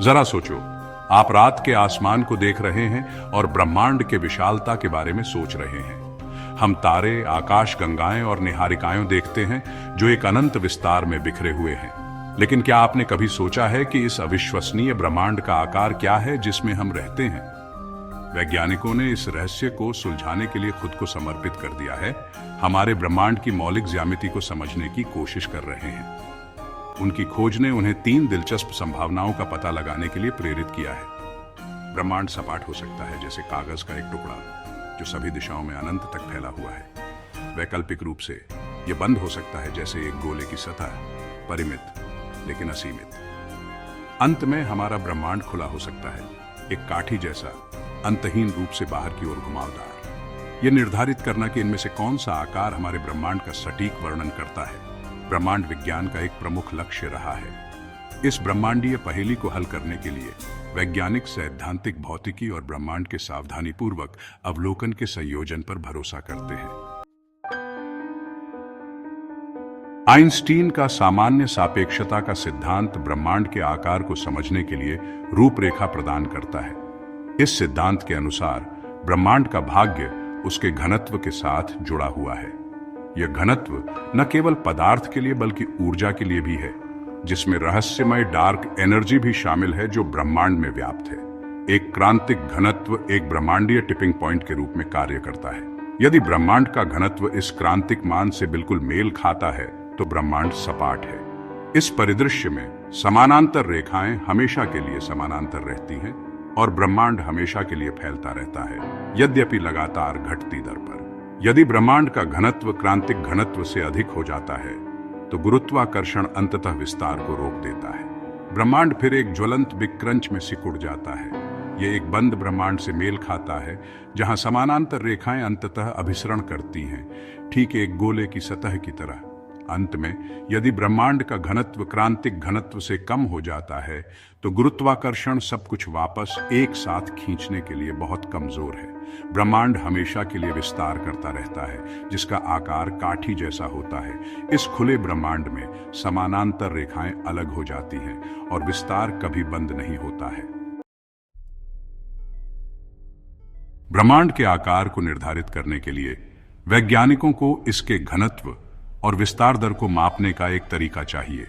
जरा सोचो, आप रात के आसमान को देख रहे हैं और ब्रह्मांड के विशालता के बारे में सोच रहे हैं। हम तारे, आकाश गंगाएं और निहारिकाएं देखते हैं जो एक अनंत विस्तार में बिखरे हुए हैं। लेकिन क्या आपने कभी सोचा है कि इस अविश्वसनीय ब्रह्मांड का आकार क्या है जिसमें हम रहते हैं? वैज्ञानिकों ने इस रहस्य को सुलझाने के लिए खुद को समर्पित कर दिया है। हमारे ब्रह्मांड की मौलिक ज्यामिति को समझने की कोशिश कर रहे हैं। उनकी खोज ने उन्हें 3 दिलचस्प संभावनाओं का पता लगाने के लिए प्रेरित किया है। ब्रह्मांड सपाट हो सकता है, जैसे कागज का एक टुकड़ा जो सभी दिशाओं में अनंत तक फैला हुआ है। वैकल्पिक रूप से यह बंद हो सकता है, जैसे एक गोले की सतह, परिमित लेकिन असीमित। अंत में हमारा ब्रह्मांड खुला हो सकता है, एक काठी जैसा, अंतहीन रूप से बाहर की ओर घुमावदार। यह निर्धारित करना कि इनमें से कौन सा आकार हमारे ब्रह्मांड का सटीक वर्णन करता है, ब्रह्मांड विज्ञान का एक प्रमुख लक्ष्य रहा है। इस ब्रह्मांडीय पहेली को हल करने के लिए वैज्ञानिक सैद्धांतिक भौतिकी और ब्रह्मांड के सावधानीपूर्वक अवलोकन के संयोजन पर भरोसा करते हैं। आइंस्टीन का सामान्य सापेक्षता का सिद्धांत ब्रह्मांड के आकार को समझने के लिए रूपरेखा प्रदान करता है। इस सिद्धांत के अनुसार ब्रह्मांड का भाग्य उसके घनत्व के साथ जुड़ा हुआ है। यह घनत्व न केवल पदार्थ के लिए बल्कि ऊर्जा के लिए भी है, जिसमें रहस्यमय डार्क एनर्जी भी शामिल है जो ब्रह्मांड में व्याप्त है। एक क्रांतिक घनत्व एक ब्रह्मांडीय टिपिंग पॉइंट के रूप में कार्य करता है। यदि ब्रह्मांड का घनत्व इस क्रांतिक मान से बिल्कुल मेल खाता है तो ब्रह्मांड सपाट है। इस परिदृश्य में समानांतर रेखाएं हमेशा के लिए समानांतर रहती हैं और ब्रह्मांड हमेशा के लिए फैलता रहता है, यद्यपि लगातार घटती दर पर। यदि ब्रह्मांड का घनत्व क्रांतिक घनत्व से अधिक हो जाता है तो गुरुत्वाकर्षण अंततः विस्तार को रोक देता है। ब्रह्मांड फिर एक ज्वलंत बिग क्रंच में सिकुड़ जाता है। यह एक बंद ब्रह्मांड से मेल खाता है जहां समानांतर रेखाएं अंततः अभिसरण करती हैं, ठीक एक गोले की सतह की तरह। अंत में यदि ब्रह्मांड का घनत्व क्रांतिक घनत्व से कम हो जाता है तो गुरुत्वाकर्षण सब कुछ वापस एक साथ खींचने के लिए बहुत कमजोर है। ब्रह्मांड हमेशा के लिए विस्तार करता रहता है, जिसका आकार काठी जैसा होता है। इस खुले ब्रह्मांड में समानांतर रेखाएं अलग हो जाती हैं और विस्तार कभी बंद नहीं होता है। ब्रह्मांड के आकार को निर्धारित करने के लिए वैज्ञानिकों को इसके घनत्व और विस्तार दर को मापने का एक तरीका चाहिए।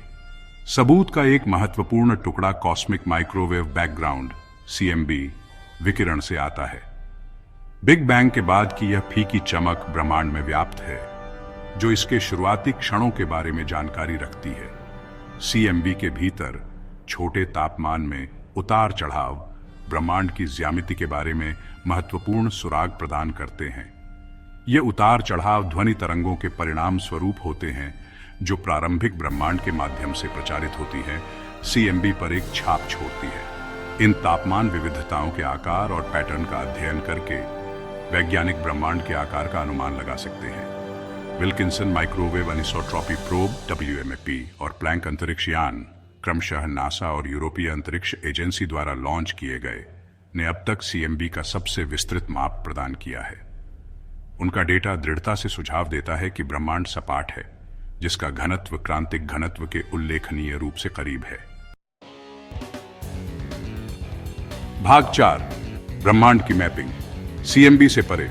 सबूत का एक महत्वपूर्ण टुकड़ा कॉस्मिक माइक्रोवेव बैकग्राउंड (CMB) विकिरण से आता है। बिग बैंग के बाद की यह फीकी चमक ब्रह्मांड में व्याप्त है, जो इसके शुरुआती क्षणों के बारे में जानकारी रखती है। CMB के भीतर छोटे तापमान में उतार चढ़ाव ब्रह्मांड की ज्यामिति के बारे में महत्वपूर्ण सुराग प्रदान करते हैं। ये उतार चढ़ाव ध्वनि तरंगों के परिणाम स्वरूप होते हैं जो प्रारंभिक ब्रह्मांड के माध्यम से प्रचारित होती है, CMB पर एक छाप छोड़ती है। इन तापमान विविधताओं के आकार और पैटर्न का अध्ययन करके वैज्ञानिक ब्रह्मांड के आकार का अनुमान लगा सकते हैं। Wilkinson microwave anisotropy probe (WMAP) और प्लैंक अंतरिक्ष यान, क्रमशः नासा और यूरोपीय अंतरिक्ष एजेंसी द्वारा लॉन्च किए गए, ने अब तक CMB का सबसे विस्तृत माप प्रदान किया है। उनका डेटा दृढ़ता से सुझाव देता है कि ब्रह्मांड सपाट है, जिसका घनत्व क्रांतिक घनत्व के उल्लेखनीय रूप से करीब है। भाग 4, ब्रह्मांड की मैपिंग। CMB से परे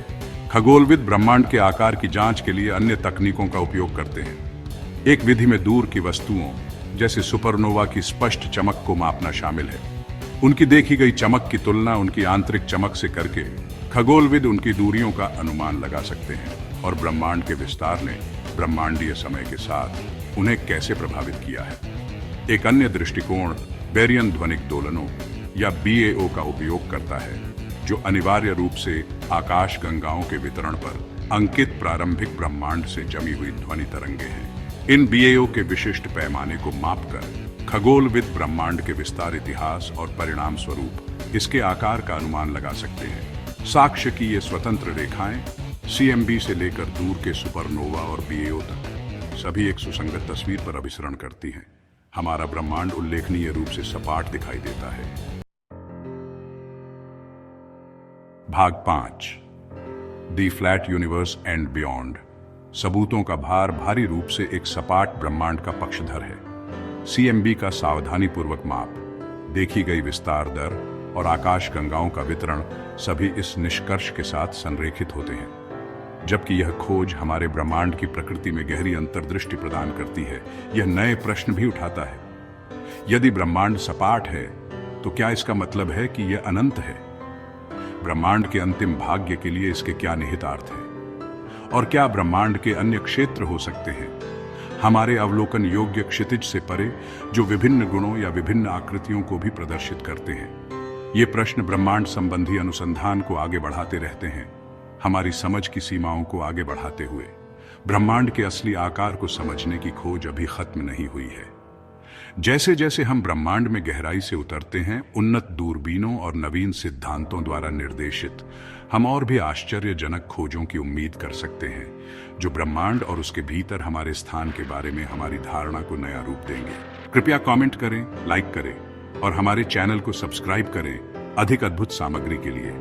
खगोलविद ब्रह्मांड के आकार की जांच के लिए अन्य तकनीकों का उपयोग करते हैं। एक विधि में दूर की वस्तुओं जैसे सुपरनोवा की स्पष्ट चमक को मापना शामिल है। उनकी देखी गई चमक की तुलना उनकी आंतरिक चमक से करके खगोलविद उनकी दूरियों का अनुमान लगा सकते हैं और ब्रह्मांड के विस्तार ने ब्रह्मांडीय समय के साथ उन्हें कैसे प्रभावित किया है। एक अन्य दृष्टिकोण बेरियन ध्वनिक दोलनों या BAO का उपयोग करता है, जो अनिवार्य रूप से आकाश गंगाओं के वितरण पर अंकित प्रारंभिक ब्रह्मांड से जमी हुई ध्वनि तरंगे हैं। इन BAO के विशिष्ट पैमाने को मापकर खगोलविद ब्रह्मांड के विस्तार इतिहास और परिणाम स्वरूप इसके आकार का अनुमान लगा सकते हैं। साक्ष्य की ये स्वतंत्र रेखाएं CMB से लेकर दूर के सुपरनोवा और BAO तक सभी एक सुसंगत तस्वीर पर अभिसरण करती हैं। हमारा ब्रह्मांड उल्लेखनीय रूप से सपाट दिखाई देता है। भाग 5, the flat universe and beyond. सबूतों का भार भारी रूप से एक सपाट ब्रह्मांड का पक्षधर है। CMB का सावधानीपूर्वक माप देखी गई विस्तार दर और आकाश गंगाओं का वितरण सभी इस निष्कर्ष के साथ संरेखित होते हैं। जबकि यह खोज हमारे ब्रह्मांड की प्रकृति में गहरी अंतर्दृष्टि प्रदान करती है, यह नए प्रश्न भी उठाता है। यदि ब्रह्मांड सपाट है तो क्या इसका मतलब है कि यह अनंत है? ब्रह्मांड के अंतिम भाग्य के लिए इसके क्या निहितार्थ है? और क्या ब्रह्मांड के अन्य क्षेत्र हो सकते हैं, हमारे अवलोकन योग्य क्षितिज से परे, जो विभिन्न गुणों या विभिन्न आकृतियों को भी प्रदर्शित करते हैं? ये प्रश्न ब्रह्मांड संबंधी अनुसंधान को आगे बढ़ाते रहते हैं, हमारी समझ की सीमाओं को आगे बढ़ाते हुए। ब्रह्मांड के असली आकार को समझने की खोज अभी खत्म नहीं हुई है। जैसे जैसे हम ब्रह्मांड में गहराई से उतरते हैं, उन्नत दूरबीनों और नवीन सिद्धांतों द्वारा निर्देशित हम और भी आश्चर्यजनक खोजों की उम्मीद कर सकते हैं, जो ब्रह्मांड और उसके भीतर हमारे स्थान के बारे में हमारी धारणा को नया रूप देंगे। कृपया कमेंट करें, लाइक करें और हमारे चैनल को सब्सक्राइब करें अधिक अद्भुत सामग्री के लिए।